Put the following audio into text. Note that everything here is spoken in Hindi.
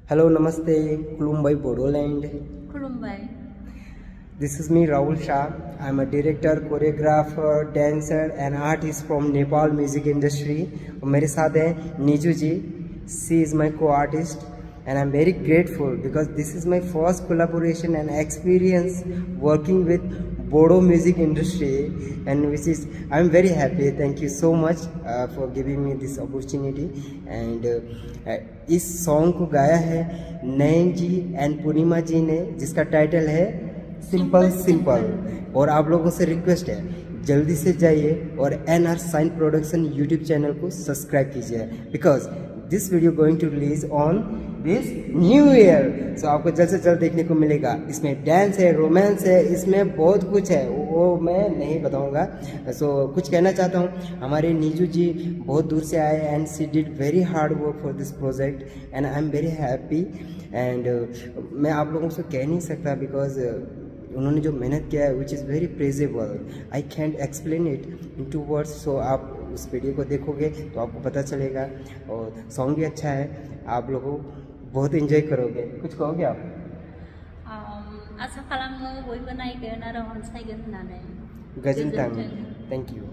Hello, Namaste, Kulumbai, Bodoland. Kulumbai. This is me, Rahul Shah. I'm a director, choreographer, dancer, and artist from Nepal music industry. और मेरे साथ है नीजू जी. She is my co-artist, and I'm very grateful because this is my first collaboration and experience working with Bodo music industry, and which is I'm very happy. Thank you so much for giving me this opportunity. And इस सॉन्ग को गाया है नयन जी एंड पूर्णिमा जी ने, जिसका टाइटल है सिंपल सिंपल। और आप लोगों से रिक्वेस्ट है, जल्दी से जाइए और NR sign production YouTube channel को सब्सक्राइब कीजिए, because this video going to release on this new year. So आपको जल्द से जल्द देखने को मिलेगा। इसमें डांस है, रोमांस है, इसमें बहुत कुछ है, वो मैं नहीं बताऊंगा। सो कुछ कहना चाहता हूँ, हमारे नीजू जी बहुत दूर से आए and she did very hard work for this project and I am very happy. And मैं आप लोगों से कह नहीं सकता बिकॉज उन्होंने जो मेहनत किया है which is very praisable, I can't explain it in 2 words। So आप उस वीडियो को देखोगे तो आपको पता चलेगा। और सॉन्ग भी अच्छा है, आप लोगों बहुत एंजॉय करोगे। कुछ कहोगे आप? आसा खालामो बयबो नायगोन आरो अनसायगोन होननानै। गोजोन्थों। Thank you.